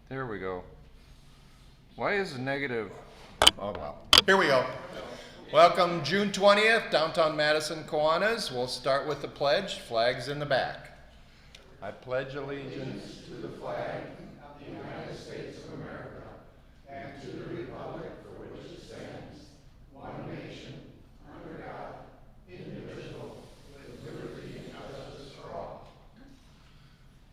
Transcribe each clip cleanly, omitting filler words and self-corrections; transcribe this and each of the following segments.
There we go. Why is it negative? Oh, well. Here we go. Welcome, June 20th, downtown Madison, Kiwanis. We'll start with the pledge. Flags in the back. I pledge allegiance to the flag of the United States of America and to the republic for which it stands, one nation, under God, indivisible, with liberty and justice for all.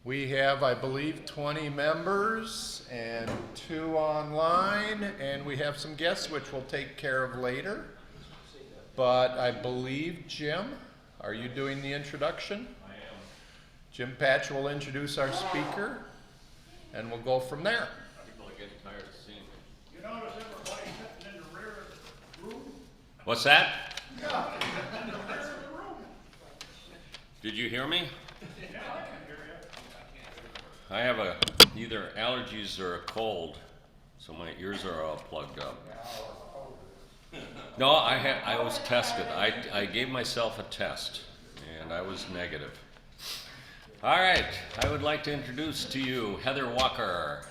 We have, I believe, 20 members and 2 online, and we have some guests which we'll take care of later. But I believe, Jim, are you doing the introduction? I am. Jim Patch will introduce our speaker, and we'll go from there. People are getting tired of seeing me. You notice everybody sitting in the rear of the room? What's that? Yeah, in the rear of the room. Did you hear me? Yeah, I can hear you. I have either allergies or a cold, so my ears are all plugged up. No, I was tested. I gave myself a test, and I was negative. All right, I would like to introduce to you Heather Walker.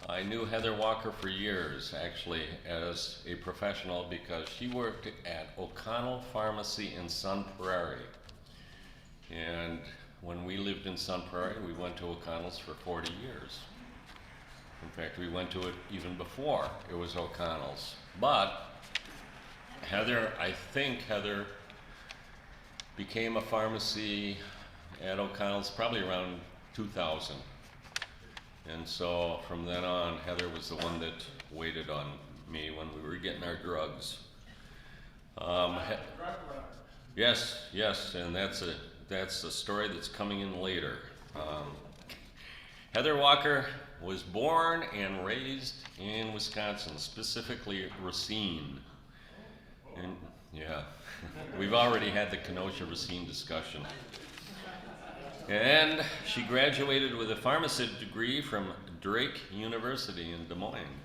I knew Heather Walker for years, actually, as a professional because she worked at O'Connell Pharmacy in Sun Prairie. And when we lived in Sun Prairie, we went to O'Connell's for 40 years. In fact, we went to it even before it was O'Connell's. But Heather, I think Heather became a pharmacy at O'Connell's probably around 2000. And so from then on, Heather was the one that waited on me when we were getting our drugs. Yes, and that's a story that's coming in later. Heather Walker was born and raised in Wisconsin, specifically Racine. And yeah, we've already had the Kenosha-Racine discussion. And she graduated with a pharmacy degree from Drake University in Des Moines.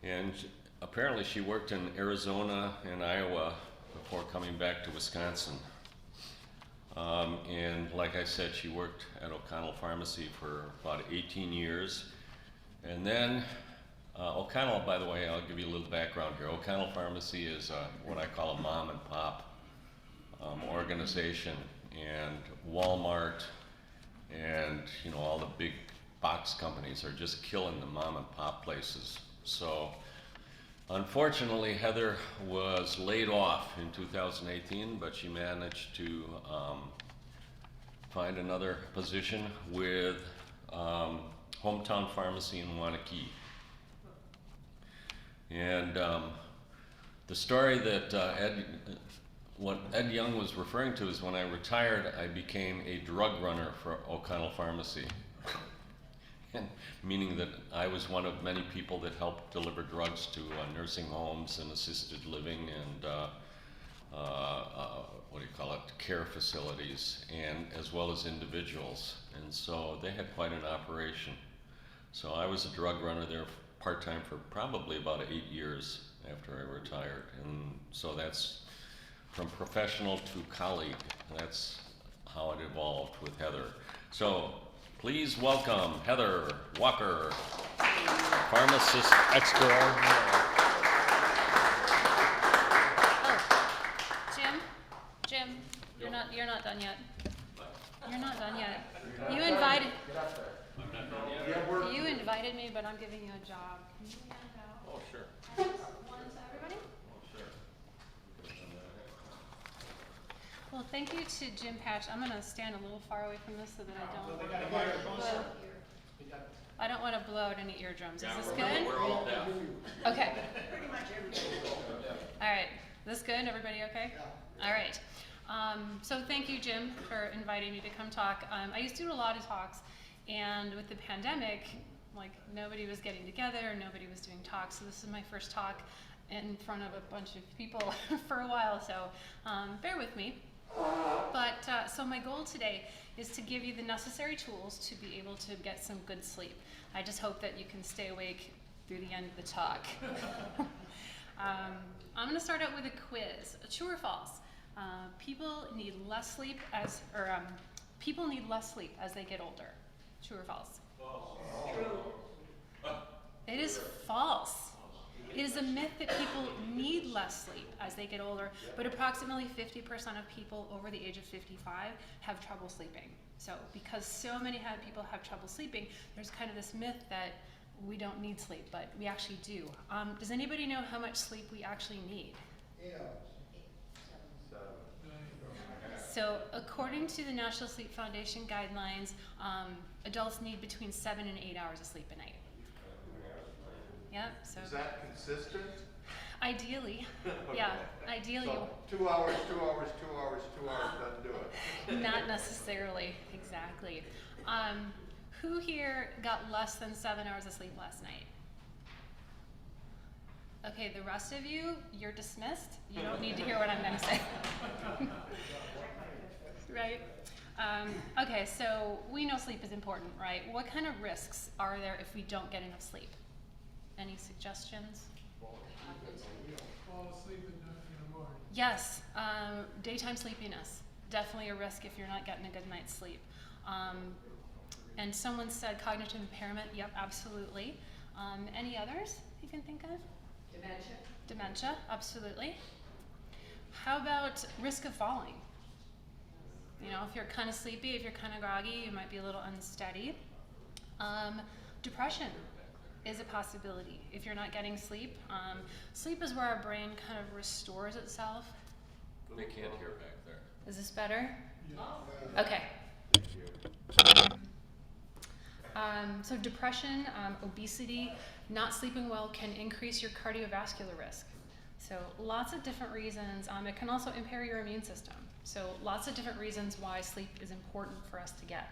And apparently she worked in Arizona and Iowa before coming back to Wisconsin. And like I said, she worked at O'Connell Pharmacy for about 18 years. And then O'Connell, by the way, I'll give you a little background here. O'Connell Pharmacy is what I call a mom and pop organization. And Walmart and all the big box companies are just killing the mom and pop places. So unfortunately, Heather was laid off in 2018, but she managed to find another position with Hometown Pharmacy in Wanakee. And the story that what Ed Young was referring to is when I retired, I became a drug runner for O'Connell Pharmacy. And meaning that I was one of many people that helped deliver drugs to nursing homes and assisted living and care facilities, and as well as individuals. And so they had quite an operation. So I was a drug runner there part-time for probably about 8 years after I retired. And so that's from professional to colleague. That's how it evolved with Heather. So please welcome Heather Walker, pharmacist extraordinaire. Oh, Jim, you're not done yet. You're not done yet. You invited me, but I'm giving you a job. Can you hand out? Oh, sure. One to everybody? Oh, sure. Well, thank you to Jim Patch. I'm going to stand a little far away from this so that I don't want to blow out any eardrums. Is this good? We're all deaf. Okay. All right. This good? Everybody okay? Yeah. All right. So thank you, Jim, for inviting me to come talk. I used to do a lot of talks, and with the pandemic, nobody was getting together, nobody was doing talks, so this is my first talk in front of a bunch of people for a while, so bear with me. But so my goal today is to give you the necessary tools to be able to get some good sleep. I just hope that you can stay awake through the end of the talk. I'm going to start out with a quiz. True or false? People need less sleep as they get older. True or false? It is false. It is a myth that people need less sleep as they get older, but approximately 50% of people over the age of 55 have trouble sleeping. So because so many people have trouble sleeping, there's kind of this myth that we don't need sleep, but we actually do. Does anybody know how much sleep we actually need? So according to the National Sleep Foundation guidelines, adults need between 7 and 8 hours of sleep a night. Yep. So Is that consistent? ideally, yeah, ideally, So 2 hours, 2 hours, 2 hours, 2 hours doesn't do it. not necessarily, exactly. Who here got less than 7 hours of sleep last night? Okay, the rest of you, you're dismissed. You don't need to hear what I'm going to say. Right? Okay, so we know sleep is important, right? What kind of risks are there if we don't get enough sleep? Any suggestions? Fall asleep in the morning. Yes, daytime sleepiness, definitely a risk if you're not getting a good night's sleep. And someone said cognitive impairment, yep, absolutely. Any others you can think of? Dementia. Dementia, absolutely. How about risk of falling? You know, if you're kind of sleepy, if you're kind of groggy, you might be a little unsteady. Depression is a possibility if you're not getting sleep. Sleep is where our brain kind of restores itself. They can't hear back there. Is this better? Yeah. Okay. So depression, obesity, not sleeping well can increase your cardiovascular risk. So lots of different reasons. It can also impair your immune system. So lots of different reasons why sleep is important for us to get.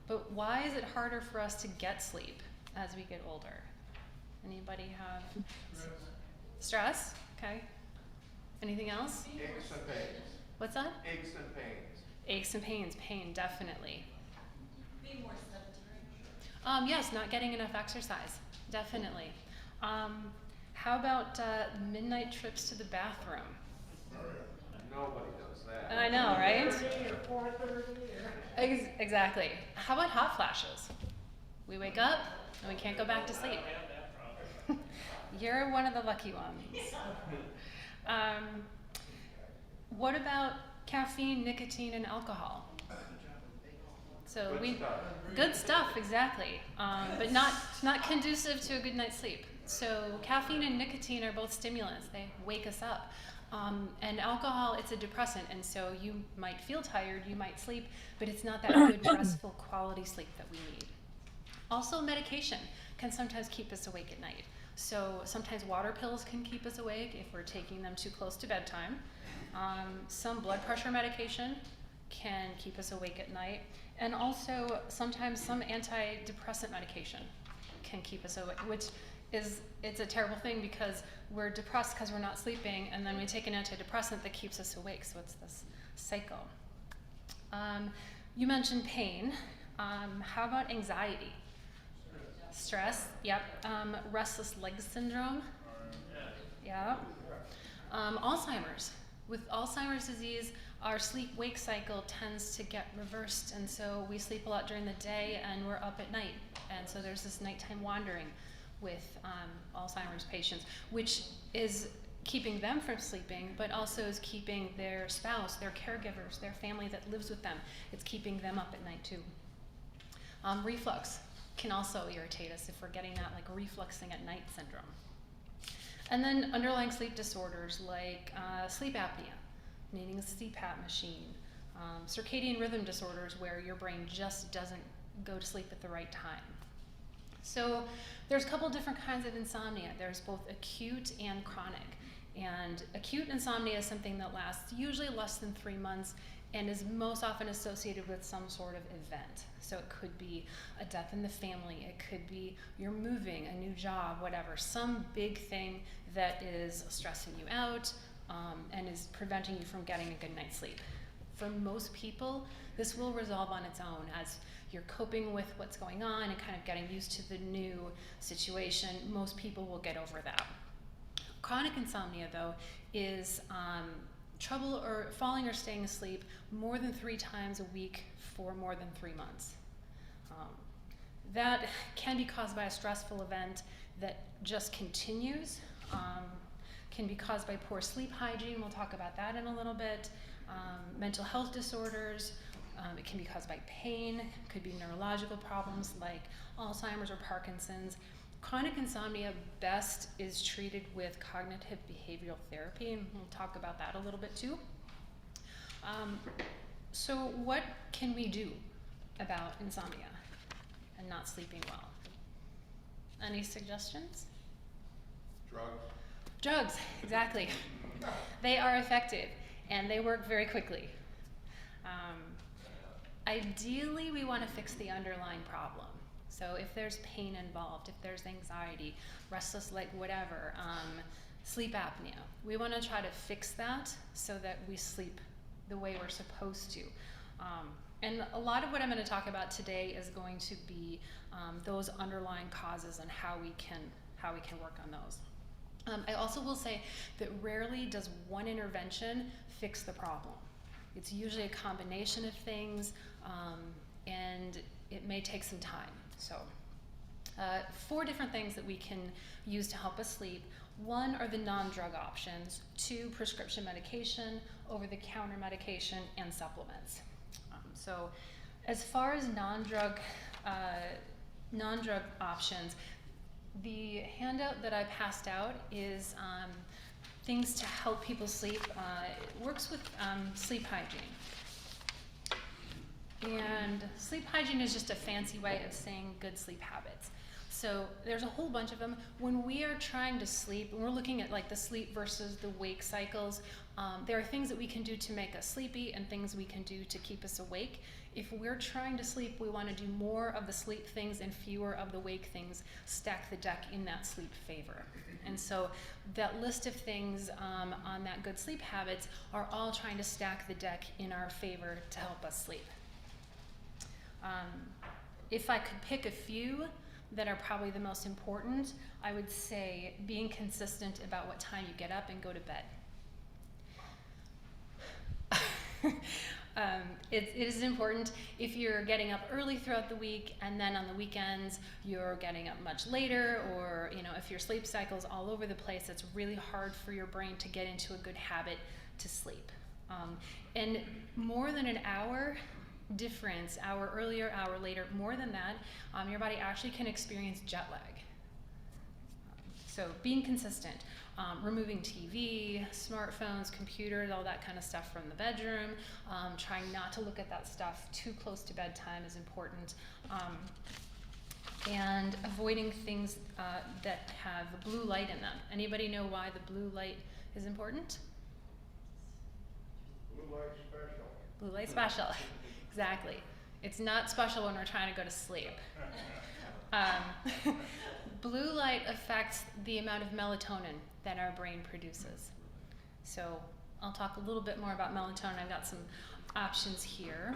But why is it harder for us to get sleep as we get older? Anybody have stress? Okay. Anything else? Aches and pains. What's that? Aches and pains. Aches and pains, pain, definitely. Being more sedentary. Yes, not getting enough exercise, definitely. How about midnight trips to the bathroom? Nobody does that. I know, right? 3:30 or 4:30 or. Exactly. How about hot flashes? We wake up and we can't go back to sleep. You're one of the lucky ones. What about caffeine, nicotine, and alcohol? So good stuff, exactly. But not conducive to a good night's sleep. So caffeine and nicotine are both stimulants. They wake us up. And alcohol, it's a depressant, and so you might feel tired, you might sleep, but it's not that good, restful quality sleep that we need. Also, medication can sometimes keep us awake at night. So sometimes water pills can keep us awake if we're taking them too close to bedtime. Some blood pressure medication can keep us awake at night. And also sometimes some antidepressant medication can keep us awake, which it's a terrible thing because we're depressed because we're not sleeping, and then we take an antidepressant that keeps us awake, so it's this cycle. You mentioned pain. How about anxiety? Stress, yep. Restless leg syndrome, yeah. Alzheimer's. With Alzheimer's disease, our sleep-wake cycle tends to get reversed, and so we sleep a lot during the day and we're up at night, and so there's this nighttime wandering with Alzheimer's patients, which is keeping them from sleeping, but also is keeping their spouse, their caregivers, their family that lives with them, it's keeping them up at night too. Reflux can also irritate us if we're getting that like refluxing at night syndrome. And then underlying sleep disorders like sleep apnea, needing a CPAP machine, circadian rhythm disorders where your brain just doesn't go to sleep at the right time. So there's a couple different kinds of insomnia. There's both acute and chronic. And acute insomnia is something that lasts usually less than 3 months and is most often associated with some sort of event. So it could be a death in the family, it could be you're moving, a new job, whatever, some big thing that is stressing you out and is preventing you from getting a good night's sleep. For most people, this will resolve on its own as you're coping with what's going on and kind of getting used to the new situation. Most people will get over that. Chronic insomnia, though, is trouble or falling or staying asleep more than 3 times a week for more than 3 months. That can be caused by a stressful event that just continues, can be caused by poor sleep hygiene. We'll talk about that in a little bit. Mental health disorders. It can be caused by pain. Could be neurological problems like Alzheimer's or Parkinson's. Chronic insomnia best is treated with cognitive behavioral therapy, and we'll talk about that a little bit too. So what can we do about insomnia and not sleeping well? Any suggestions? Drugs, exactly. They are effective and they work very quickly. Ideally, we want to fix the underlying problem. So if there's pain involved, if there's anxiety, restless leg, whatever, sleep apnea, we want to try to fix that so that we sleep the way we're supposed to. And a lot of what I'm going to talk about today is going to be those underlying causes and how we can work on those. I also will say that rarely does one intervention fix the problem. It's usually a combination of things, and it may take some time. So 4 different things that we can use to help us sleep. 1 are the non-drug options, 2 prescription medication, over-the-counter medication, and supplements. So as far as non-drug options, the handout that I passed out is things to help people sleep. It works with sleep hygiene. And sleep hygiene is just a fancy way of saying good sleep habits. So there's a whole bunch of them. When we are trying to sleep, when we're looking at like the sleep versus the wake cycles, there are things that we can do to make us sleepy and things we can do to keep us awake. If we're trying to sleep, we want to do more of the sleep things and fewer of the wake things, stack the deck in that sleep favor. And so that list of things on that good sleep habits are all trying to stack the deck in our favor to help us sleep. If I could pick a few that are probably the most important, I would say being consistent about what time you get up and go to bed. It is important. If you're getting up early throughout the week and then on the weekends you're getting up much later, or if your sleep cycle's all over the place, it's really hard for your brain to get into a good habit to sleep. And more than an hour difference, hour earlier, hour later, more than that, your body actually can experience jet lag. So being consistent, removing TV, smartphones, computers, all that kind of stuff from the bedroom, trying not to look at that stuff too close to bedtime is important, and avoiding things that have blue light in them. Anybody know why the blue light is important? Blue light special. Blue light special. Exactly. It's not special when we're trying to go to sleep. Blue light affects the amount of melatonin that our brain produces. So I'll talk a little bit more about melatonin. I've got some options here.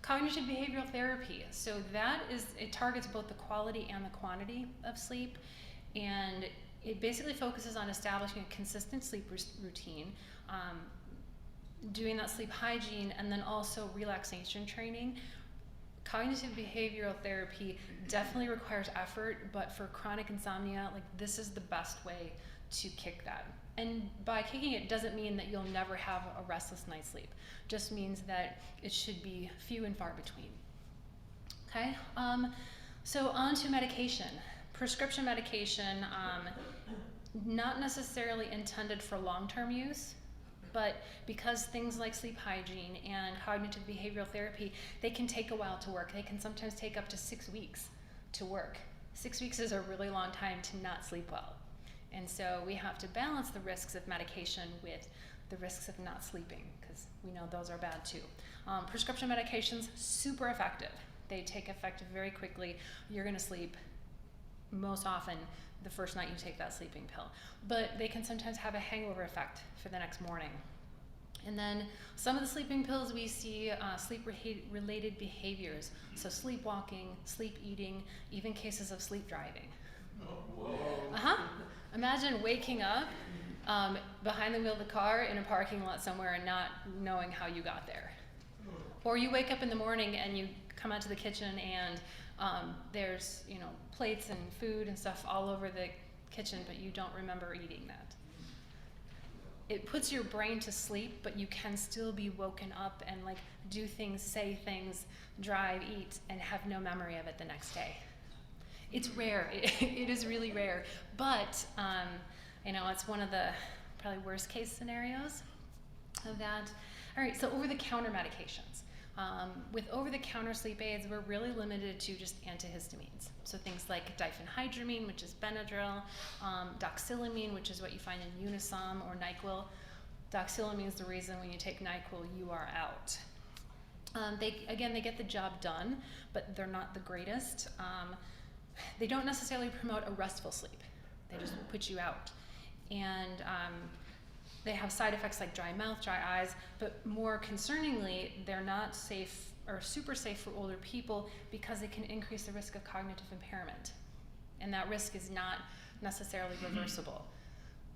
Cognitive behavioral therapy. So it targets both the quality and the quantity of sleep, and it basically focuses on establishing a consistent sleep routine, doing that sleep hygiene, and then also relaxation training. Cognitive behavioral therapy definitely requires effort, but for chronic insomnia, this is the best way to kick that. And by kicking it doesn't mean that you'll never have a restless night's sleep. Just means that it should be few and far between. Okay, so on to medication. Prescription medication, not necessarily intended for long-term use, but because things like sleep hygiene and cognitive behavioral therapy, they can take a while to work. They can sometimes take up to 6 weeks to work. 6 weeks is a really long time to not sleep well. And so we have to balance the risks of medication with the risks of not sleeping, because we know those are bad too. Prescription medications, super effective. They take effect very quickly. You're gonna sleep most often the first night you take that sleeping pill. But they can sometimes have a hangover effect for the next morning. And then some of the sleeping pills we see sleep-related behaviors. So sleepwalking, sleep eating, even cases of sleep driving. Imagine waking up behind the wheel of the car in a parking lot somewhere and not knowing how you got there. Or you wake up in the morning and you come out to the kitchen and there's, you know, plates and food and stuff all over the kitchen, but you don't remember eating that. It puts your brain to sleep, but you can still be woken up and like do things, say things, drive, eat, and have no memory of it the next day. It's rare. It is really rare, but you know, it's one of the probably worst case scenarios of that. All right, so over-the-counter medications. With over-the-counter sleep aids, we're really limited to just antihistamines. So things like diphenhydramine, which is Benadryl, doxylamine, which is what you find in Unisom or NyQuil. Doxylamine is the reason when you take NyQuil, you are out. They get the job done, but they're not the greatest. They don't necessarily promote a restful sleep. They just put you out. And they have side effects like dry mouth, dry eyes, but more concerningly, they're not safe or super safe for older people because they can increase the risk of cognitive impairment. And that risk is not necessarily reversible.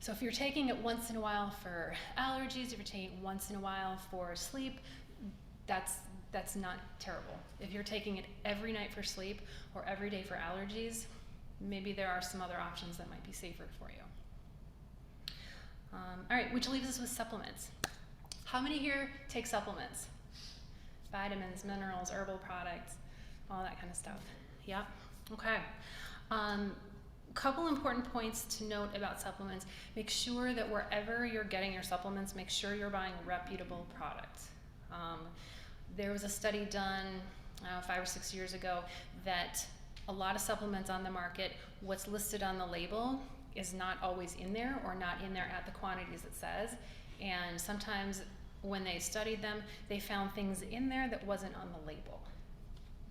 So if you're taking it once in a while for allergies, if you're taking it once in a while for sleep, that's not terrible. If you're taking it every night for sleep or every day for allergies, maybe there are some other options that might be safer for you. All right, which leaves us with supplements. How many here take supplements? Vitamins, minerals, herbal products, all that kind of stuff. Yeah, okay. Couple important points to note about supplements. Make sure that wherever you're getting your supplements, make sure you're buying reputable products. There was a study done 5 or 6 years ago that a lot of supplements on the market, what's listed on the label is not always in there or not in there at the quantities it says. And sometimes when they studied them, they found things in there that wasn't on the label.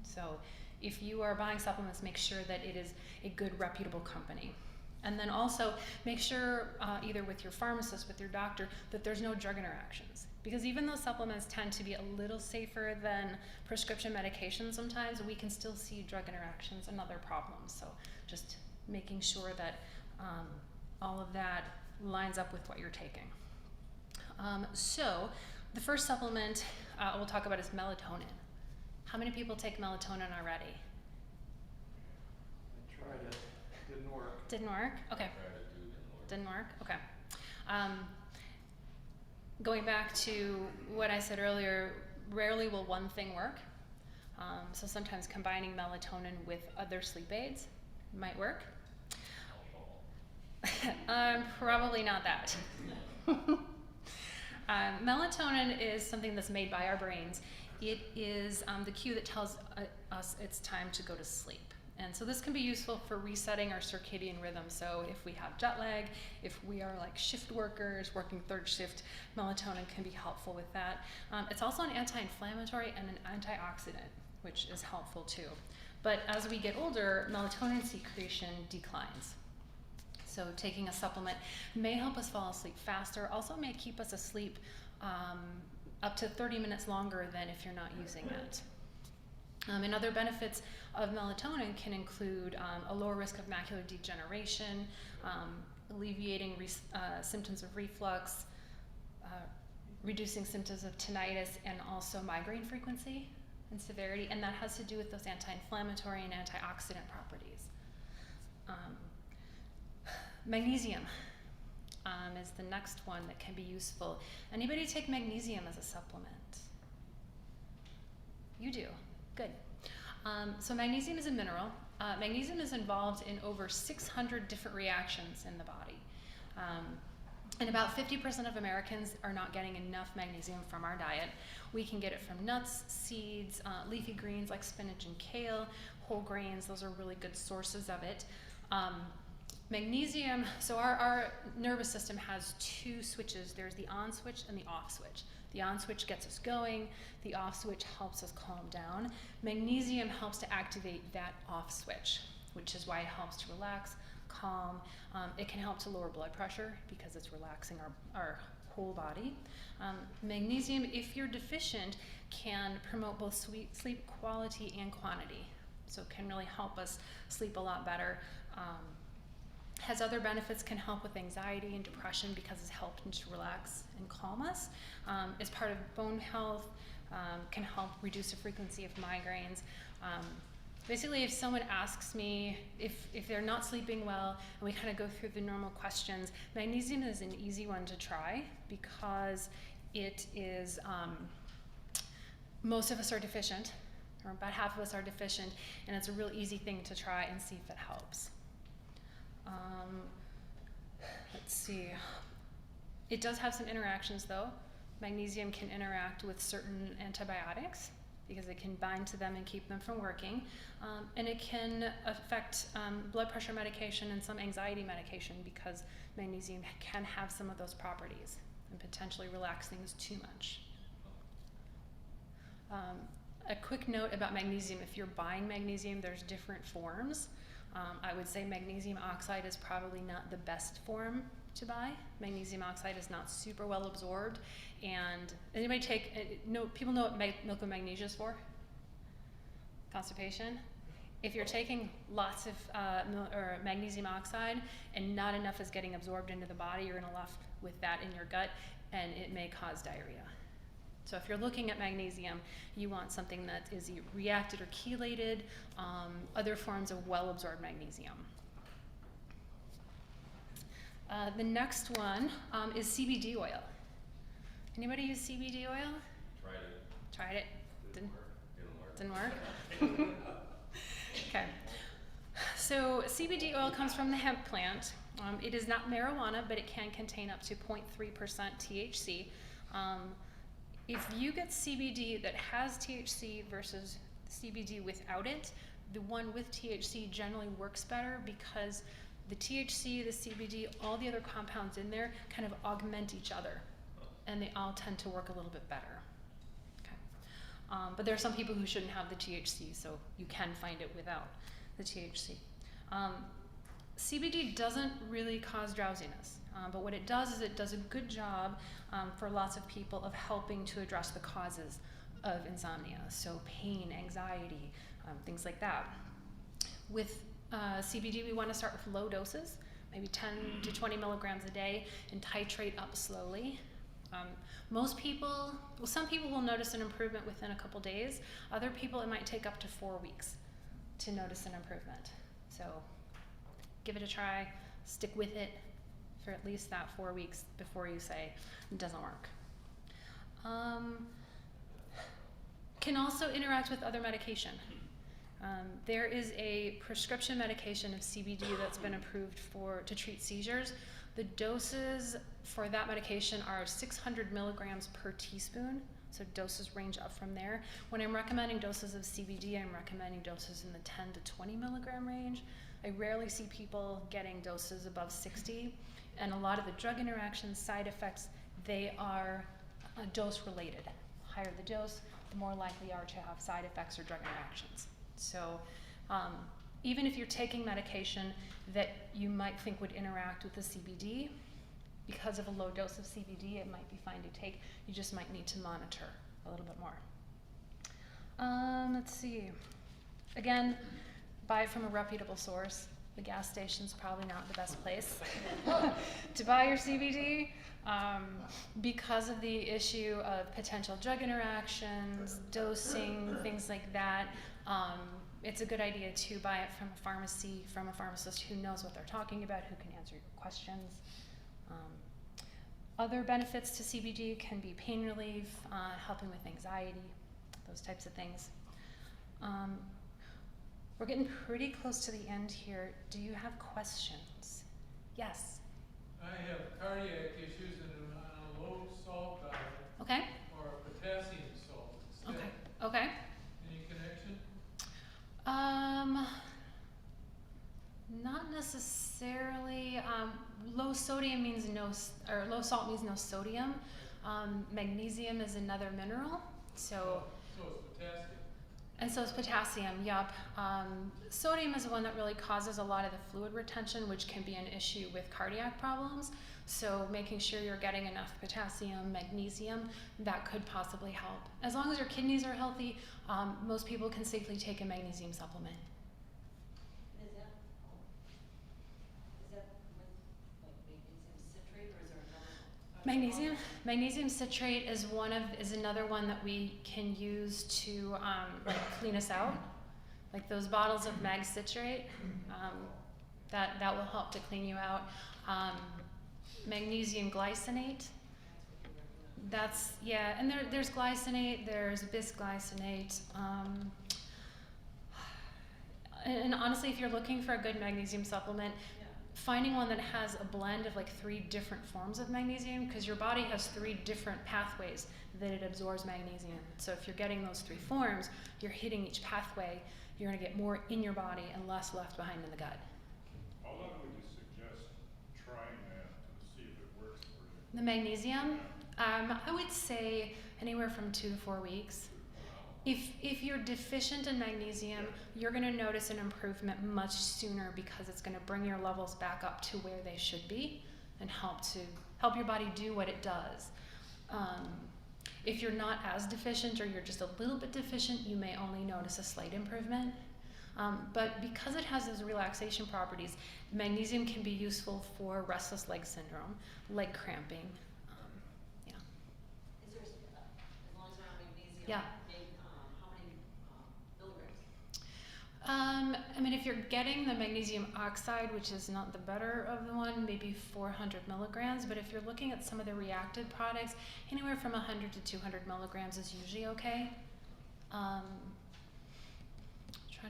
So if you are buying supplements, make sure that it is a good, reputable company. And then also make sure, either with your pharmacist, with your doctor, that there's no drug interactions. Because even though supplements tend to be a little safer than prescription medication sometimes, we can still see drug interactions and other problems. So just making sure that all of that lines up with what you're taking. So the first supplement we'll talk about is melatonin. How many people take melatonin already? I tried it. Didn't work. Didn't work? Okay. Didn't work? Okay. Going back to what I said earlier, rarely will one thing work. So sometimes combining melatonin with other sleep aids might work. Probably not that. Melatonin is something that's made by our brains. It is the cue that tells us it's time to go to sleep. And so this can be useful for resetting our circadian rhythm. So if we have jet lag, if we are like shift workers working third shift, melatonin can be helpful with that. It's also an anti-inflammatory and an antioxidant, which is helpful too. But as we get older, melatonin secretion declines. So taking a supplement may help us fall asleep faster, also may keep us asleep up to 30 minutes longer than if you're not using it. And other benefits of melatonin can include a lower risk of macular degeneration, alleviating symptoms of reflux, reducing symptoms of tinnitus, and also migraine frequency and severity, and that has to do with those anti-inflammatory and antioxidant properties. Magnesium is the next one that can be useful. Anybody take magnesium as a supplement? You do. Good. So magnesium is a mineral. Magnesium is involved in over 600 different reactions in the body. And about 50% of Americans are not getting enough magnesium from our diet. We can get it from nuts, seeds, leafy greens like spinach and kale, whole grains. Those are really good sources of it. Magnesium, so our nervous system has two switches. There's the on switch and the off switch. The on switch gets us going. The off switch helps us calm down. Magnesium helps to activate that off switch, which is why it helps to relax, calm. It can help to lower blood pressure because it's relaxing our whole body. Magnesium, if you're deficient, can promote both sleep quality and quantity. So it can really help us sleep a lot better. Has other benefits, can help with anxiety and depression because it's helped to relax and calm us. Is part of bone health, can help reduce the frequency of migraines. Basically, if someone asks me if they're not sleeping well, and we kind of go through the normal questions, magnesium is an easy one to try because it is, most of us are deficient, or about half of us are deficient, and it's a real easy thing to try and see if it helps. Let's see. It does have some interactions though. Magnesium can interact with certain antibiotics because it can bind to them and keep them from working. And it can affect blood pressure medication and some anxiety medication because magnesium can have some of those properties and potentially relax things too much. A quick note about magnesium: if you're buying magnesium, there's different forms. I would say magnesium oxide is probably not the best form to buy. Magnesium oxide is not super well absorbed. And anybody people know what milk of magnesia is for? Constipation. If you're taking lots of magnesium oxide and not enough is getting absorbed into the body, you're gonna left with that in your gut, and it may cause diarrhea. So if you're looking at magnesium, you want something that is reacted or chelated, other forms of well-absorbed magnesium. The next one is CBD oil. Anybody use CBD oil? Tried it. Didn't work? Okay. So CBD oil comes from the hemp plant. It is not marijuana, but it can contain up to 0.3% THC. If you get CBD that has THC versus CBD without it, the one with THC generally works better because the THC, the CBD, all the other compounds in there kind of augment each other, and they all tend to work a little bit better. Okay. But there are some people who shouldn't have the THC, so you can find it without the THC. CBD doesn't really cause drowsiness, but what it does is it does a good job for lots of people of helping to address the causes of insomnia, so pain, anxiety, things like that. With CBD, we want to start with low doses, maybe 10 to 20 milligrams a day, and titrate up slowly. Some people will notice an improvement within a couple days. Other people, it might take up to 4 weeks to notice an improvement. So give it a try, stick with it for at least that 4 weeks before you say it doesn't work. Can also interact with other medication. There is a prescription medication of CBD that's been approved to treat seizures. The doses for that medication are 600 milligrams per teaspoon, so doses range up from there. When I'm recommending doses of CBD, I'm recommending doses in the 10 to 20 milligram range. I rarely see people getting doses above 60, and a lot of the drug interactions, side effects, they are dose related. The higher the dose, the more likely you are to have side effects or drug interactions. So even if you're taking medication that you might think would interact with the CBD, because of a low dose of CBD, it might be fine to take. You just might need to monitor a little bit more. Let's see. Again, buy it from a reputable source. The gas station's probably not the best place to buy your CBD because of the issue of potential drug interactions, dosing, things like that. It's a good idea to buy it from a pharmacy, from a pharmacist who knows what they're talking about, who can answer your questions. Other benefits to CBD can be pain relief, helping with anxiety, those types of things. We're getting pretty close to the end here. Do you have questions? Yes? I have cardiac issues and I'm on a low salt diet. Okay. Or a potassium salt instead. Okay. Okay. Any connection? Not necessarily. Low sodium means low salt means no sodium. Magnesium is another mineral, so it's potassium. And so is potassium. Yup. Sodium is the one that really causes a lot of the fluid retention, which can be an issue with cardiac problems. So making sure you're getting enough potassium, magnesium, that could possibly help. As long as your kidneys are healthy, most people can safely take a magnesium supplement. Is that Magnesium citrate is another one that we can use to like clean us out. Like those bottles of mag citrate, that will help to clean you out. Magnesium glycinate. That's and there's glycinate, there's bisglycinate. And honestly, if you're looking for a good magnesium supplement, finding one that has a blend of like 3 different forms of magnesium, because your body has 3 different pathways that it absorbs magnesium. So if you're getting those 3 forms, you're hitting each pathway, you're going to get more in your body and less left behind in the gut. How long would you suggest trying that to see if it works for you? The magnesium, I would say anywhere from 2 to 4 weeks. If you're deficient in magnesium, you're going to notice an improvement much sooner, because it's going to bring your levels back up to where they should be and help your body do what it does. If you're not as deficient, or you're just a little bit deficient, you may only notice a slight improvement. But because it has those relaxation properties, magnesium can be useful for restless leg syndrome, leg cramping. Is there, as long as we're on magnesium, Yeah. how many milligrams? I mean, if you're getting the magnesium oxide, which is not the better of the one, maybe 400 milligrams. But if you're looking at some of the reactive products, anywhere from 100 to 200 milligrams is usually okay. Trying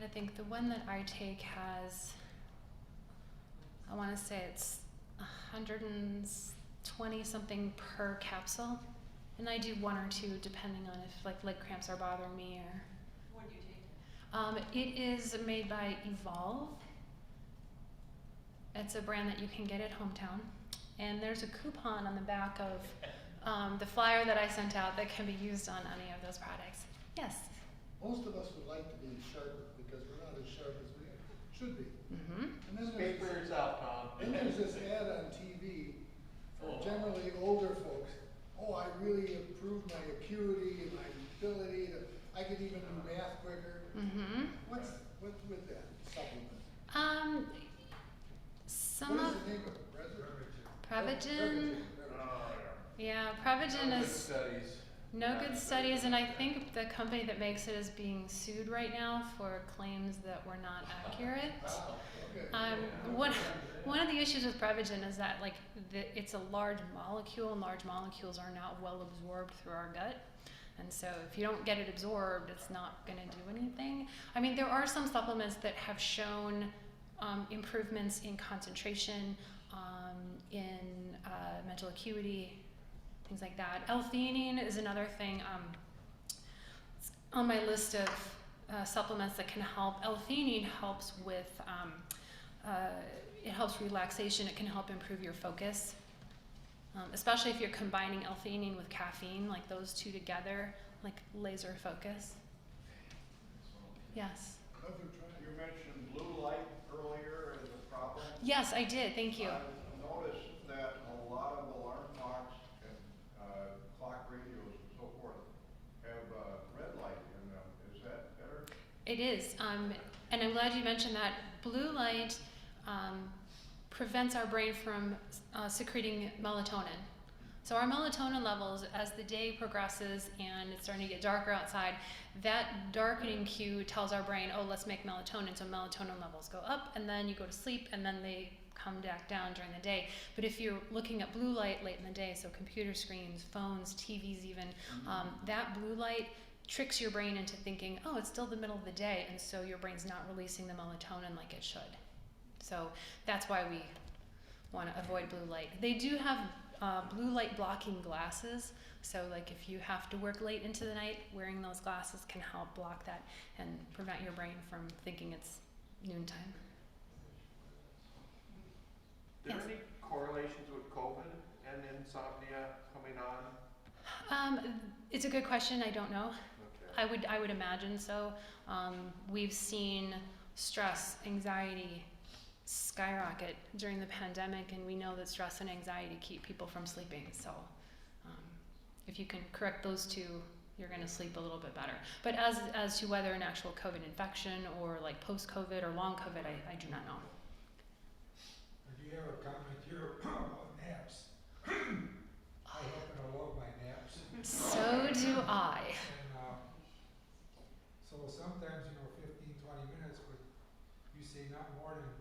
to think, the one that I take has, I want to say it's 120 something per capsule, and I do 1 or 2 depending on if like leg cramps are bothering me or. What do you take? It is made by Evolve. It's a brand that you can get at Hometown, and there's a coupon on the back of the flyer that I sent out that can be used on any of those products. Yes. Most of us would like to be sharper because we're not as sharp as we should be. Mm-hmm. And then Papers out, Tom. then there's this ad on TV for generally older folks. Oh, I really improved my acuity and my ability to, I could even do math quicker. Mm-hmm. What's with that supplement? Some What of is the name of it? Prevagen. Yeah, Prevagen is Studies. no good studies, and I think the company that makes it is being sued right now for claims that were not accurate. Okay. One of the issues with Prevagen is that it's a large molecule, and large molecules are not well absorbed through our gut. And so if you don't get it absorbed, it's not going to do anything. I mean, there are some supplements that have shown improvements in concentration, in mental acuity, things like that. L-theanine is another thing. It's on my list of supplements that can help. L-theanine helps with, it helps relaxation. It can help improve your focus, especially if you're combining L-theanine with caffeine, like those 2 together, like laser focus. Yes. You mentioned blue light earlier as a problem. Yes, I did. Thank you. I've noticed that a lot of alarm clocks and clock radios and so forth have red light in them. Is that better? It is, and I'm glad you mentioned that. Blue light prevents our brain from secreting melatonin. So our melatonin levels, as the day progresses and it's starting to get darker outside, that darkening cue tells our brain, oh, let's make melatonin. So melatonin levels go up, and then you go to sleep, and then they come back down during the day. But if you're looking at blue light late in the day, so computer screens, phones, TVs even, that blue light tricks your brain into thinking, oh, it's still the middle of the day, and so your brain's not releasing the melatonin like it should. So that's why we want to avoid blue light. They do have blue light blocking glasses, so like if you have to work late into the night, wearing those glasses can help block that and prevent your brain from thinking it's noontime. Are there Yes. any correlations with COVID and insomnia coming on? It's a good question. I don't know. Okay. I would imagine so. We've seen stress, anxiety skyrocket during the pandemic, and we know that stress and anxiety keep people from sleeping. So if you can correct those 2, you're going to sleep a little bit better. But as to whether an actual COVID infection or like post-COVID or long COVID, I do not know. Do you have a comment here about naps? So do I. And, so sometimes, 15, 20 minutes, but you say not more than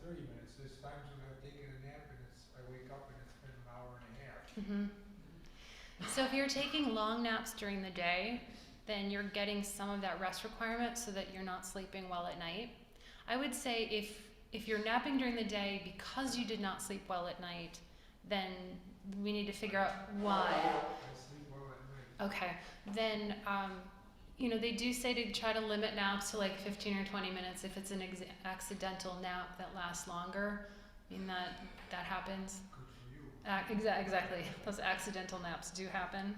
30 minutes. There's times when I've taken a nap and I wake up and it's been an hour and a half. So if you're taking long naps during the day, then you're getting some of that rest requirement so that you're not sleeping well at night. I would say if you're napping during the day because you did not sleep well at night, then we need to figure out why. I sleep well at night. Okay, then they do say to try to limit naps to like 15 or 20 minutes if it's an accidental nap that lasts longer. I mean that happens. Good for you. Exactly. Those accidental naps do happen.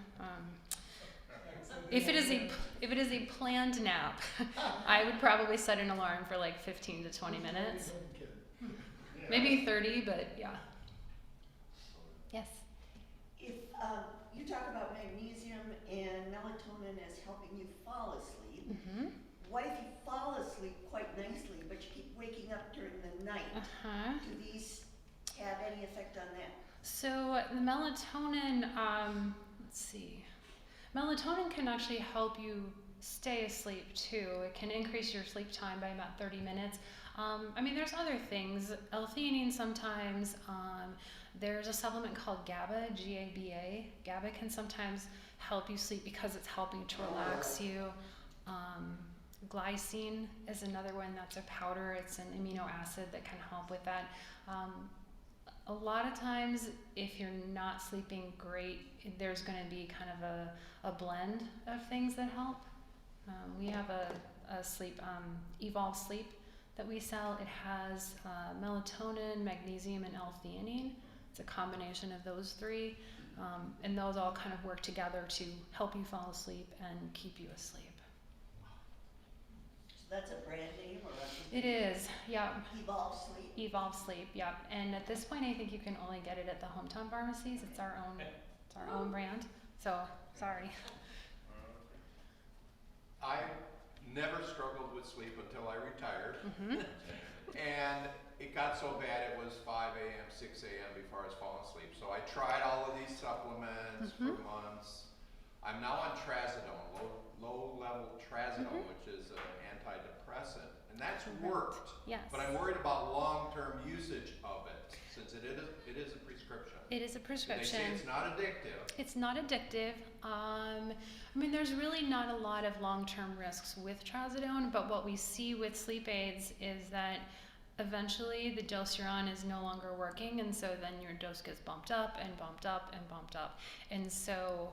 If it is a planned nap, I would probably set an alarm for like 15 to 20 minutes. Maybe 30, but yeah. Yes. If you talk about magnesium and melatonin as helping you fall asleep, what if you fall asleep quite nicely, but you keep waking up during the night? Do these have any effect on that? So the melatonin, let's see. Melatonin can actually help you stay asleep too. It can increase your sleep time by about 30 minutes. There's other things. L-theanine sometimes. There's a supplement called GABA, G-A-B-A. GABA can sometimes help you sleep because it's helping to relax you. Glycine is another one that's a powder. It's an amino acid that can help with that. A lot of times, if you're not sleeping great, there's going to be kind of a blend of things that help. We have a sleep, Evolve Sleep that we sell. It has melatonin, magnesium, and L-theanine. It's a combination of those three, and those all kind of work together to help you fall asleep and keep you asleep. So that's a brand name or a It is, yeah. Evolve Sleep? Evolve Sleep, yeah. And at this point, I think you can only get it at the Hometown Pharmacies. It's our own brand. So, sorry. I never struggled with sleep until I retired. And it got so bad it was 5 a.m., 6 a.m. before I was falling asleep. So I tried all of these supplements for months. I'm now on trazodone, low-level trazodone, which is an antidepressant. And that's worked. Yes. But I'm worried about long-term usage of it, since it is a prescription. It is a prescription. They say it's not addictive. It's not addictive. There's really not a lot of long-term risks with trazodone, but what we see with sleep aids is that eventually the dose you're on is no longer working, and so then your dose gets bumped up and bumped up and bumped up. And so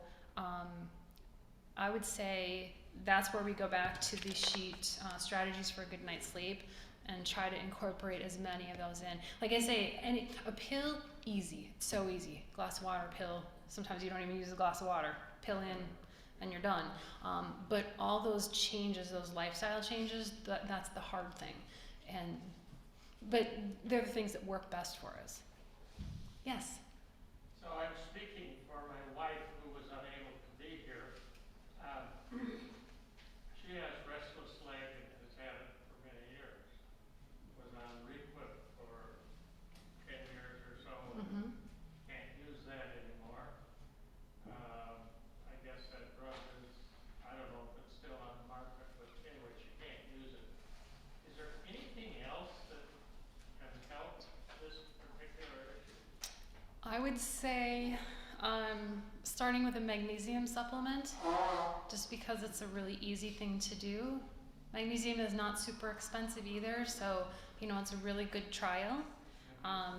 I would say that's where we go back to the sheet, strategies for a good night's sleep, and try to incorporate as many of those in. Like I say, a pill, easy, so easy. Glass of water, pill. Sometimes you don't even use a glass of water. Pill in, and you're done. But all those changes, those lifestyle changes, that's the hard thing. But they're the things that work best for us. Yes? So I'm speaking for my wife who was unable to be here. She has restless leg and has had it for many years. Was on Requip for 10 years or so. Can't use that anymore. I guess that drug is, I don't know if it's still on the market, but anyway, she can't use it. Is there anything else that can help this particular issue? I would say starting with a magnesium supplement, just because it's a really easy thing to do. Magnesium is not super expensive either, so it's a really good trial.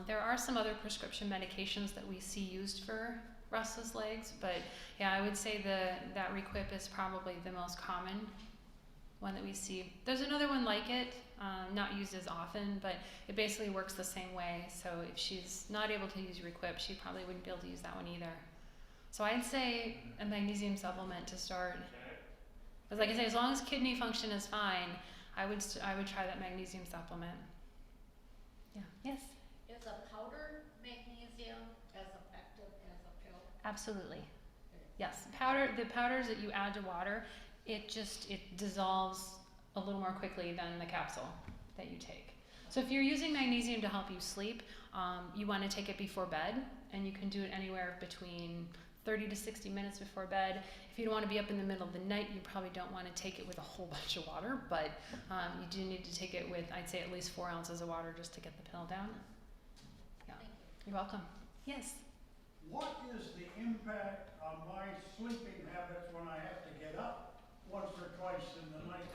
There are some other prescription medications that we see used for restless legs, but yeah, I would say that Requip is probably the most common one that we see. There's another one like it, not used as often, but it basically works the same way. So if she's not able to use Requip, she probably wouldn't be able to use that one either. So I'd say a magnesium supplement to start. Because like I say, as long as kidney function is fine, I would try that magnesium supplement. Yeah. Yes? Is a powdered magnesium as effective as a pill? Absolutely. Yes. The powders that you add to water, it dissolves a little more quickly than the capsule that you take. So if you're using magnesium to help you sleep, you want to take it before bed, and you can do it anywhere between 30 to 60 minutes before bed. If you don't want to be up in the middle of the night, you probably don't want to take it with a whole bunch of water, but you do need to take it with, I'd say, at least 4 ounces of water just to get the pill down. Yeah, you're welcome. Yes? What is the impact on my sleeping habits when I have to get up once or twice in the night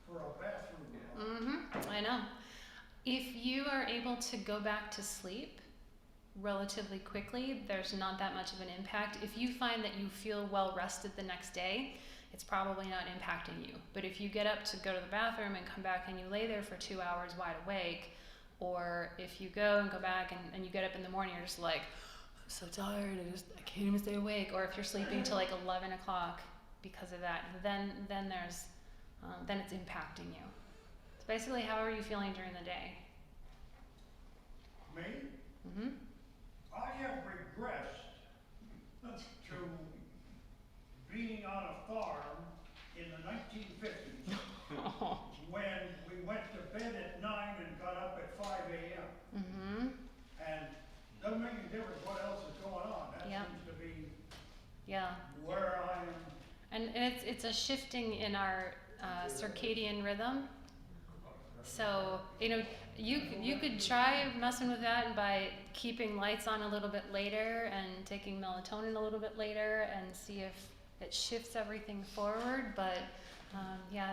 for a bathroom? I know. If you are able to go back to sleep relatively quickly, there's not that much of an impact. If you find that you feel well rested the next day, it's probably not impacting you. But if you get up to go to the bathroom and come back and you lay there for 2 hours wide awake, or if you go and go back and you get up in the morning, you're just like, I'm so tired, I can't even stay awake. Or if you're sleeping till like 11 o'clock because of that, then it's impacting you. So basically, how are you feeling during the day? Me? Mm-hmm. I have regressed to being on a farm in the 1950s when we went to bed at 9 and got up at 5 a.m. Mm-hmm. And doesn't make any difference what else is going on. That seems to be where I am. And it's a shifting in our circadian rhythm. So, you could try messing with that by keeping lights on a little bit later and taking melatonin a little bit later and see if it shifts everything forward. But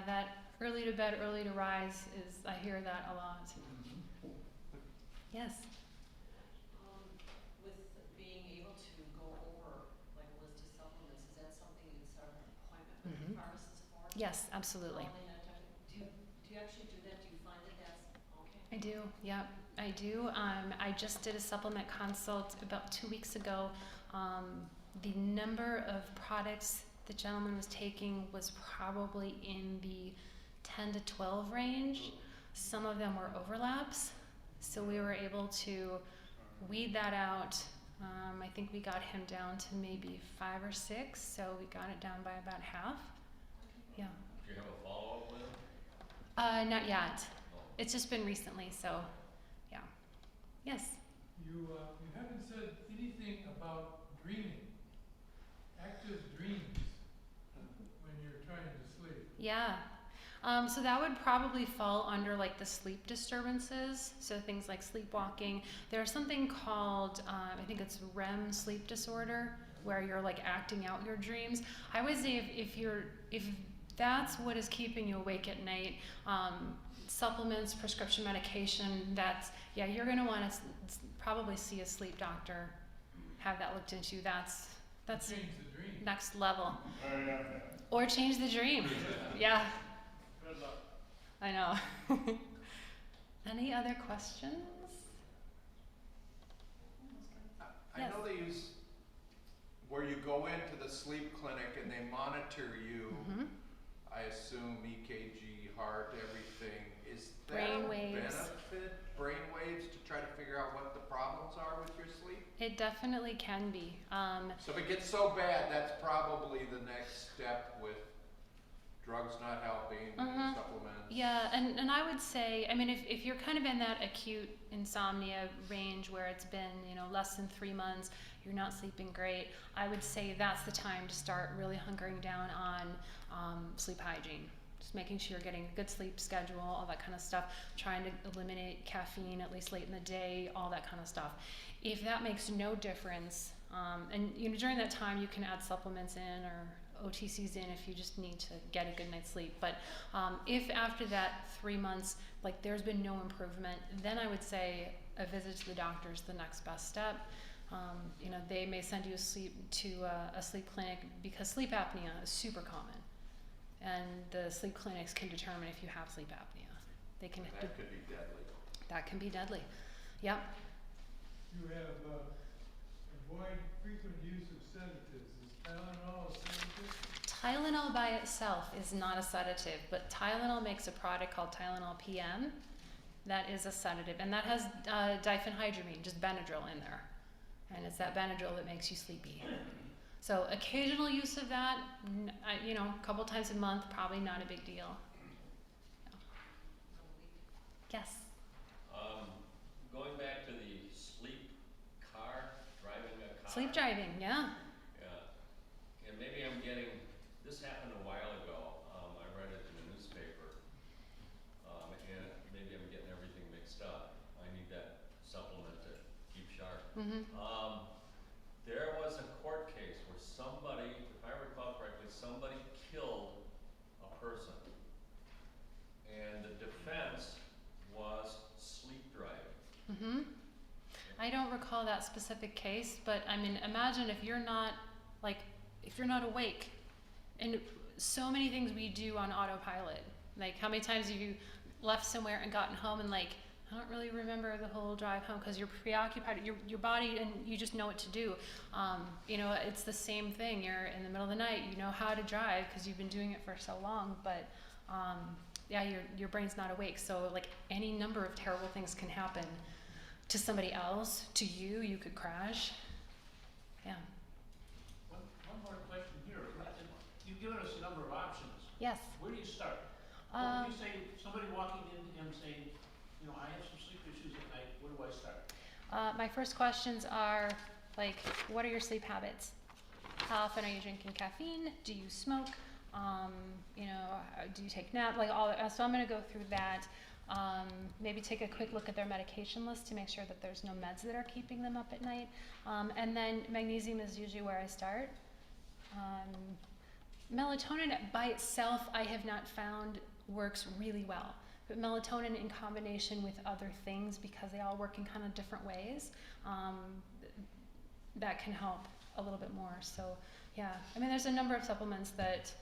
that early to bed, early to rise I hear that a lot. Yes? With being able to go over like a list of supplements, is that something you'd set an appointment with the pharmacist for? Yes, absolutely. Do you actually do that? Do you find that that's okay? I do, yeah, I do. I just did a supplement consult about 2 weeks ago. The number of products the gentleman was taking was probably in the 10 to 12 range. Some of them were overlaps, so we were able to weed that out. I think we got him down to maybe 5 or 6, so we got it down by about half. Yeah. Do you have a follow-up with him? Not yet. It's just been recently, so yeah. Yes? You haven't said anything about dreaming, active dreams when you're trying to sleep. Yeah. So that would probably fall under like the sleep disturbances. So things like sleepwalking. There's something called, I think it's REM sleep disorder, where you're like acting out your dreams. I would say if that's what is keeping you awake at night, supplements, prescription medication, you're going to want to probably see a sleep doctor, have that looked into. That's Change the dream. next level. Or change the dream. Yeah. Good luck. I know. Any other questions? I know they use, where you go into the sleep clinic and they monitor you, I assume EKG, heart, everything. Is that Brain a waves. benefit? Brain waves to try to figure out what the problems are with your sleep? It definitely can be. So if it gets so bad, that's probably the next step with drugs not helping, supplements. Yeah, and I would say, I mean, if you're kind of in that acute insomnia range where it's been, less than 3 months, you're not sleeping great, I would say that's the time to start really hunkering down on sleep hygiene. Just making sure you're getting a good sleep schedule, all that kind of stuff, trying to eliminate caffeine at least late in the day, all that kind of stuff. If that makes no difference, and during that time you can add supplements in or OTCs in if you just need to get a good night's sleep. But if after that 3 months, like there's been no improvement, then I would say a visit to the doctor is the next best step. They may send you to a sleep clinic because sleep apnea is super common. And the sleep clinics can determine if you have sleep apnea. They can. That could be deadly. That can be deadly. Yep. You have avoid frequent use of sedatives. Is Tylenol a sedative? Tylenol by itself is not a sedative, but Tylenol makes a product called Tylenol PM that is a sedative, and that has diphenhydramine, just Benadryl in there. And it's that Benadryl that makes you sleepy. So occasional use of that, a couple times a month, probably not a big deal. Yes? Going back to the sleep car, driving a car. Sleep driving, yeah. Yeah, maybe I'm getting, this happened a while ago, I read it in the newspaper, and maybe I'm getting everything mixed up. I need that supplement to keep sharp. There was a court case where somebody, if I recall correctly, somebody killed a person. And the defense was sleep driving. I don't recall that specific case, but I mean, imagine if you're not awake, and so many things we do on autopilot. Like, how many times have you left somewhere and gotten home and like, I don't really remember the whole drive home because you're preoccupied, your body, and you just know what to do. You know, it's the same thing. You're in the middle of the night, you know how to drive because you've been doing it for so long, but yeah, your brain's not awake. So like any number of terrible things can happen to somebody else, to you. You could crash. Yeah. One more question here. You've given us a number of options. Yes. Where do you start? When you say somebody walking in and saying, you know, I have some sleep issues at night, where do I start? My first questions are like, what are your sleep habits? How often are you drinking caffeine? Do you smoke? You know, do you take nap? Like all that. So I'm going to go through that. Maybe take a quick look at their medication list to make sure that there's no meds that are keeping them up at night. And then magnesium is usually where I start. Melatonin by itself, I have not found works really well. But melatonin in combination with other things, because they all work in kind of different ways, that can help a little bit more. So yeah, I mean, there's a number of supplements that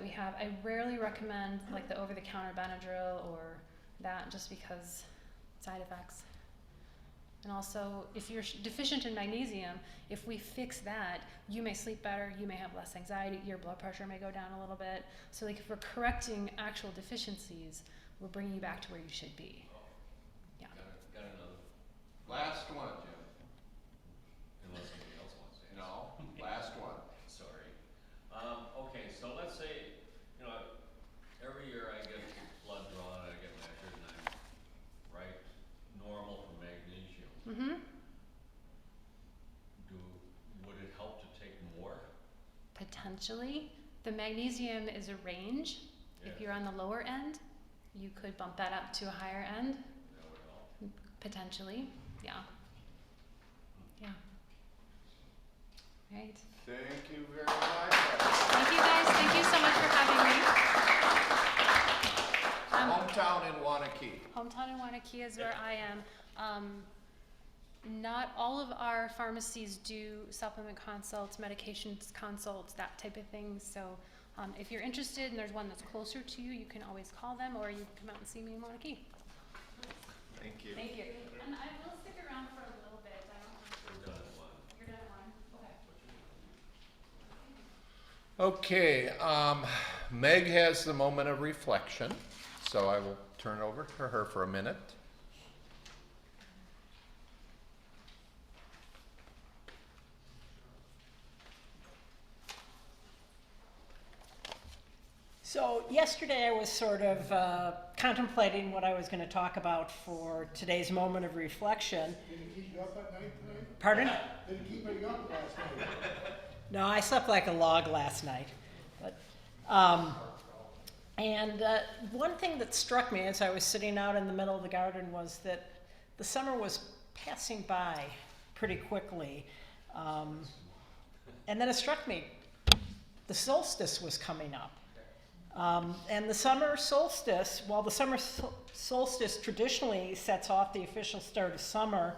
we have. I rarely recommend like the over-the-counter Benadryl or that, just because side effects. And also, if you're deficient in magnesium, if we fix that, you may sleep better, you may have less anxiety, your blood pressure may go down a little bit. So like if we're correcting actual deficiencies, we're bringing you back to where you should be. Yeah. Got another. Last one, Jim. Unless somebody else wants to. No, last one. Sorry. Okay, so let's say, you know, every year I get blood drawn, I get measured, and I'm right normal for magnesium. Would it help to take more? Potentially. The magnesium is a range. Yeah. If you're on the lower end, you could bump that up to a higher end. That would help. Potentially, yeah. Yeah. Right. Thank you very much. Thank you guys. Thank you so much for having me. Hometown in Wanakee. Hometown in Wanakee is where I am. Not all of our pharmacies do supplement consults, medications consults, that type of thing. So if you're interested and there's one that's closer to you, you can always call them, or you can come out and see me in Wanakee. Thank you. Thank you. And I will stick around for a little bit. I don't have to. We're done at one. You're done at 1? Okay. Okay, Meg has the moment of reflection, so I will turn it over to her for a minute. So yesterday I was sort of contemplating what I was going to talk about for today's moment of reflection. Did it keep you up at night tonight? Pardon? Did it keep you up last night? No, I slept like a log last night. But, one thing that struck me as I was sitting out in the middle of the garden was that the summer was passing by pretty quickly. And then it struck me, the solstice was coming up. And the summer solstice, while the summer solstice traditionally sets off the official start of summer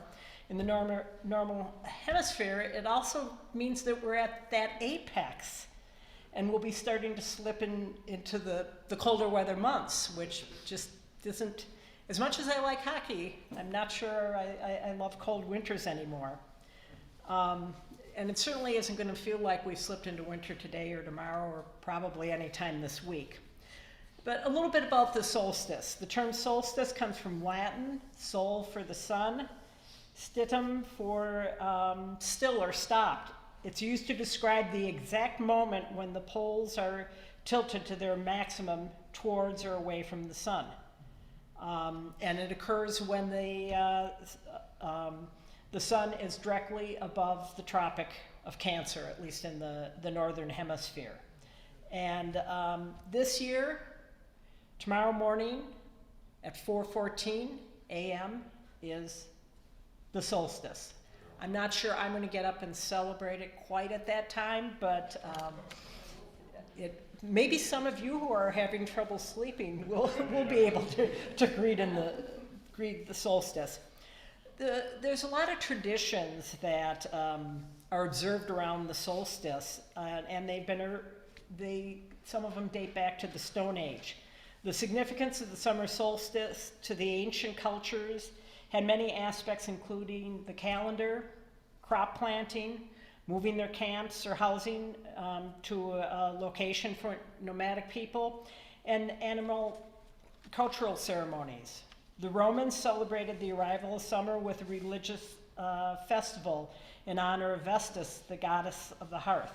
in the normal hemisphere, it also means that we're at that apex, and we'll be starting to slip into the colder weather months, which just isn't, as much as I like hockey, I'm not sure I love cold winters anymore. And it certainly isn't going to feel like we've slipped into winter today or tomorrow or probably any time this week. But a little bit about the solstice. The term solstice comes from Latin, sol for the sun, stitum for still or stopped. It's used to describe the exact moment when the poles are tilted to their maximum towards or away from the sun. And it occurs when the sun is directly above the Tropic of cancer, at least in the northern hemisphere. And this year, tomorrow morning at 4:14 a.m. is the solstice. I'm not sure I'm going to get up and celebrate it quite at that time, but maybe some of you who are having trouble sleeping will be able to greet the solstice. There's a lot of traditions that are observed around the solstice, and some of them date back to the Stone Age. The significance of the summer solstice to the ancient cultures had many aspects, including the calendar, crop planting, moving their camps or housing to a location for nomadic people, and animal cultural ceremonies. The Romans celebrated the arrival of summer with a religious festival in honor of Vestas, the goddess of the hearth.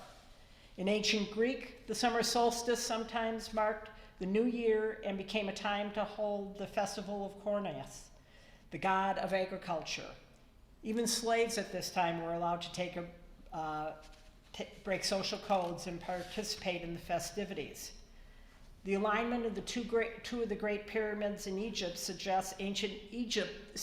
In ancient Greek, the summer solstice sometimes marked the new year and became a time to hold the festival of Cornus, the god of agriculture. Even slaves at this time were allowed to break social codes and participate in the festivities. The alignment of the two of the great pyramids in Egypt suggests ancient Egypt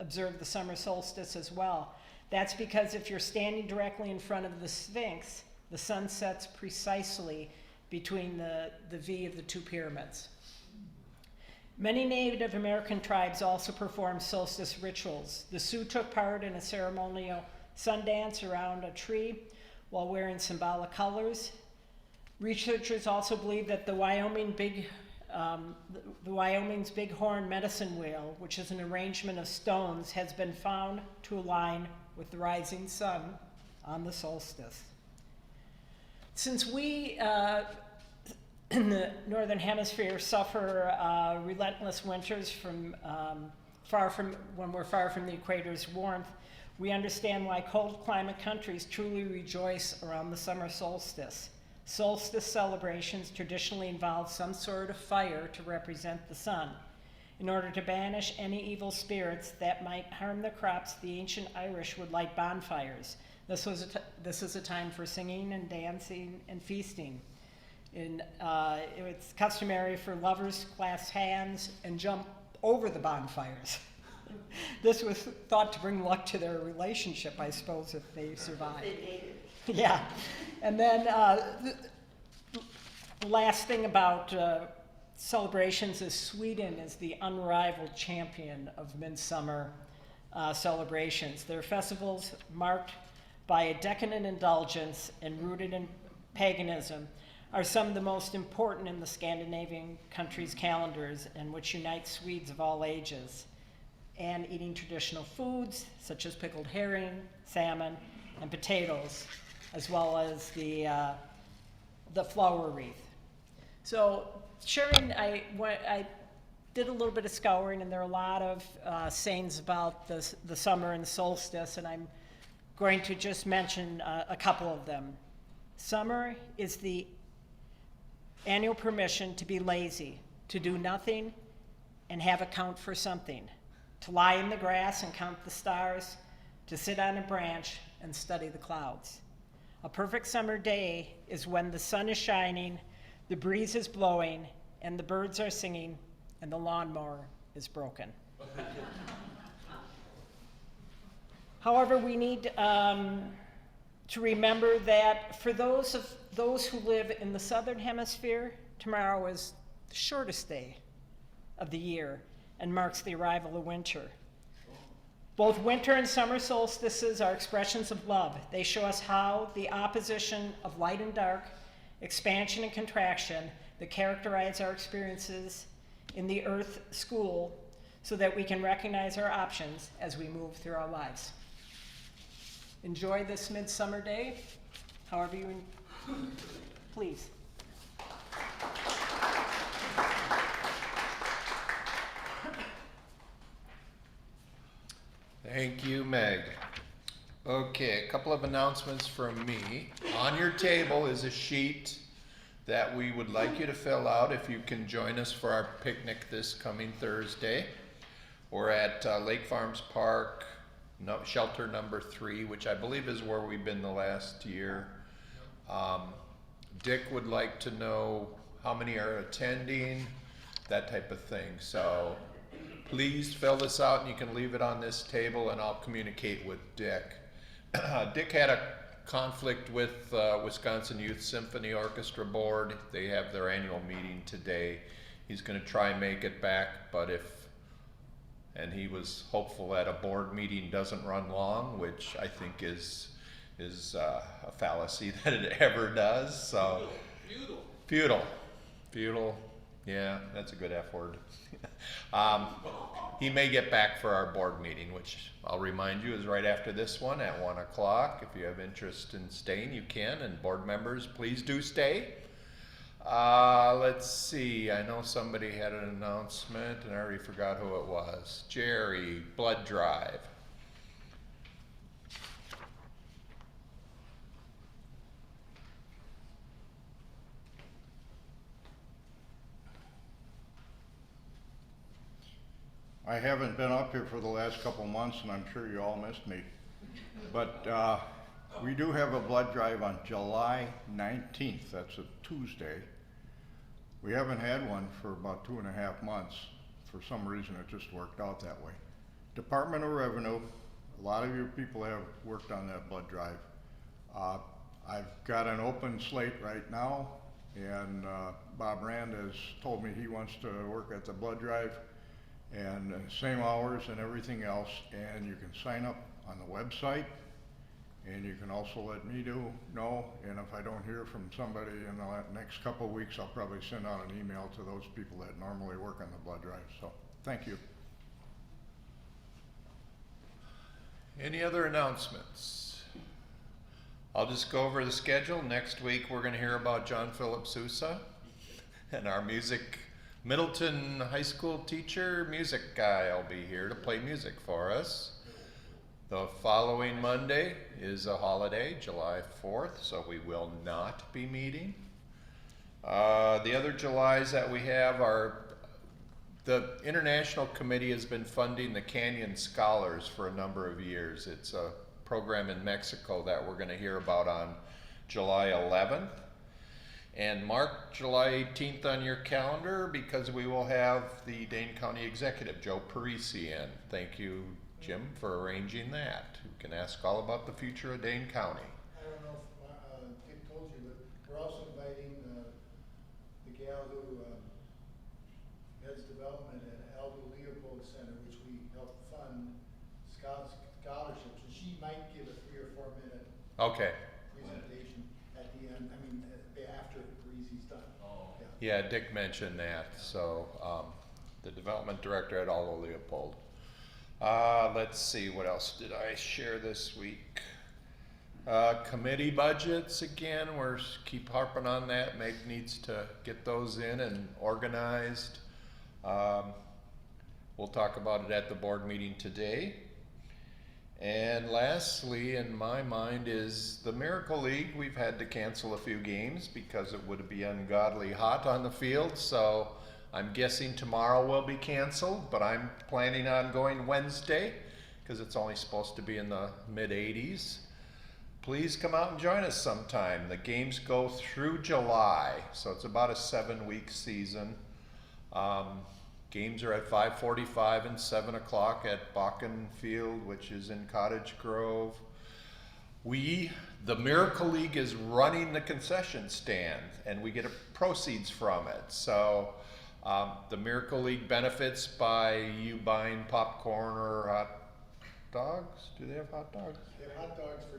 observed the summer solstice as well. That's because if you're standing directly in front of the Sphinx, the sun sets precisely between the V of the two pyramids. Many Native American tribes also performed solstice rituals. The Sioux took part in a ceremonial sun dance around a tree while wearing symbolic colors. Researchers also believe that the Wyoming's bighorn medicine wheel, which is an arrangement of stones, has been found to align with the rising sun on the solstice. Since we in the northern hemisphere suffer relentless winters when we're far from the equator's warmth, we understand why cold climate countries truly rejoice around the summer solstice. Solstice celebrations traditionally involve some sort of fire to represent the sun. In order to banish any evil spirits that might harm the crops, the ancient Irish would light bonfires. This is a time for singing and dancing and feasting. It's customary for lovers to clasp hands and jump over the bonfires. This was thought to bring luck to their relationship, I suppose, if they survived. Yeah. And then the last thing about celebrations is Sweden is the unrivaled champion of midsummer celebrations. Their festivals marked by a decadent indulgence and rooted in paganism are some of the most important in the Scandinavian countries' calendars, and which unite Swedes of all ages, and eating traditional foods such as pickled herring, salmon, and potatoes, as well as the flower wreath. So Sharon, I did a little bit of scouring, and there are a lot of sayings about the summer and the solstice, and I'm going to just mention a couple of them. Summer is the annual permission to be lazy, to do nothing and have account for something, to lie in the grass and count the stars, to sit on a branch and study the clouds. A perfect summer day is when the sun is shining, the breeze is blowing, and the birds are singing, and the lawnmower is broken. However, we need to remember that for those who live in the southern hemisphere, tomorrow is the shortest day of the year and marks the arrival of winter. Both winter and summer solstices are expressions of love. They show us how the opposition of light and dark, expansion and contraction that characterize our experiences in the earth school, so that we can recognize our options as we move through our lives. Enjoy this midsummer day, however you please. Thank you, Meg. Okay, a couple of announcements from me. On your table is a sheet that we would like you to fill out if you can join us for our picnic this coming Thursday. We're at Lake Farms Park, shelter number 3, which I believe is where we've been the last year. Dick would like to know how many are attending, that type of thing. So please fill this out and you can leave it on this table and I'll communicate with Dick. Dick had a conflict with Wisconsin Youth Symphony Orchestra Board. They have their annual meeting today. He's going to try and make it back, but and he was hopeful that a board meeting doesn't run long, which I think is a fallacy that it ever does. So futile. Yeah, that's a good F word. He may get back for our board meeting, which I'll remind you is right after this one at 1 o'clock. If you have interest in staying, you can, and board members, please do stay. Let's see, I know somebody had an announcement and I already forgot who it was. Jerry, blood drive. I haven't been up here for the last couple months and I'm sure you all missed me. But we do have a blood drive on July 19th, that's a Tuesday. We haven't had one for about 2.5 months. For some reason it just worked out that way. Department of Revenue, a lot of you people have worked on that blood drive. I've got an open slate right now and Bob Rand has told me he wants to work at the blood drive. And same hours and everything else, and you can sign up on the website, and you can also let me know, and if I don't hear from somebody in the next couple of weeks, I'll probably send out an email to those people that normally work on the blood drive. So thank you. Any other announcements? I'll just go over the schedule. Next week we're going to hear about John Philip Sousa and our Middleton High School teacher, music guy. I'll be here to play music for us. The following Monday is a holiday, July 4th, so we will not be meeting. The other Julys that we have are, the International Committee has been funding the Canyon Scholars for a number of years. It's a program in Mexico that we're going to hear about on July 11th. And mark July 18th on your calendar because we will have the Dane County Executive, Joe Parisi, in. Thank you, Jim, for arranging that. We can ask all about the future of Dane County. I don't know if Dick told you, but we're also inviting the gal who heads development at Aldo Leopold Center, which we help fund scholarships, and she might give a 3 or 4 minute presentation at the end. I mean, after Parisi's done. Yeah, Dick mentioned that. So the development director at Aldo Leopold. Let's see, what else did I share this week? Committee budgets again, we're keep harping on that. Meg needs to get those in and organized. We'll talk about it at the board meeting today. And lastly, in my mind, is the Miracle League. We've had to cancel a few games because it would be ungodly hot on the field, so I'm guessing tomorrow will be canceled, but I'm planning on going Wednesday because it's only supposed to be in the mid-80s. Please come out and join us sometime. The games go through July, so it's about a 7-week season. Games are at 5:45 and 7 o'clock at Bakken Field, which is in Cottage Grove. The Miracle League is running the concession stand, and we get proceeds from it. So the Miracle League benefits by you buying popcorn or hot dogs. Do they have hot dogs? They have hot dogs for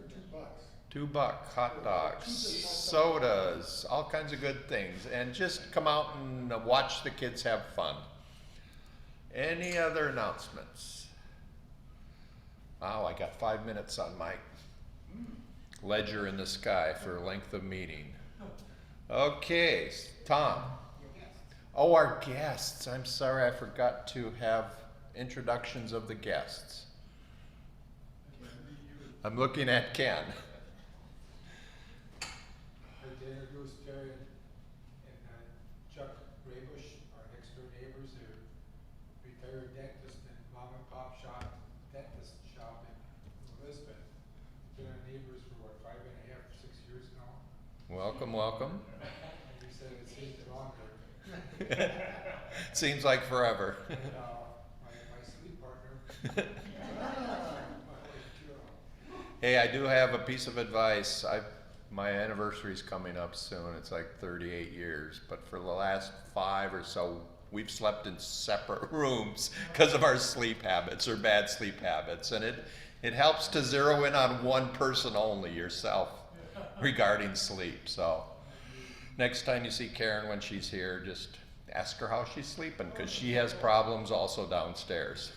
$2. $2 hot dogs, sodas, all kinds of good things, and just come out and watch the kids have fun. Any other announcements? Wow, I got 5 minutes on my ledger in the sky for length of meeting. Okay, Tom. Oh, our guests. I'm sorry, I forgot to have introductions of the guests. I'm looking at Ken. I'd like to introduce Terry and Chuck Raybush, our next door neighbors. They're retired dentist and mom and pop shop, dentist shop in neighbors for what, 5.5, 6 years now. Welcome, welcome. And he said it seems longer. Seems like forever. And, my sleep partner. Hey, I do have a piece of advice. My anniversary's coming up soon. It's like 38 years, but for the last 5 or so, we've slept in separate rooms because of our sleep habits or bad sleep habits, and it helps to zero in on one person only, yourself, regarding sleep. So next time you see Karen when she's here, just ask her how she's sleeping, because she has problems also downstairs.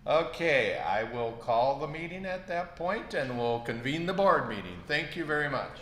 Okay, I will call the meeting at that point, and we'll convene the board meeting. Thank you very much.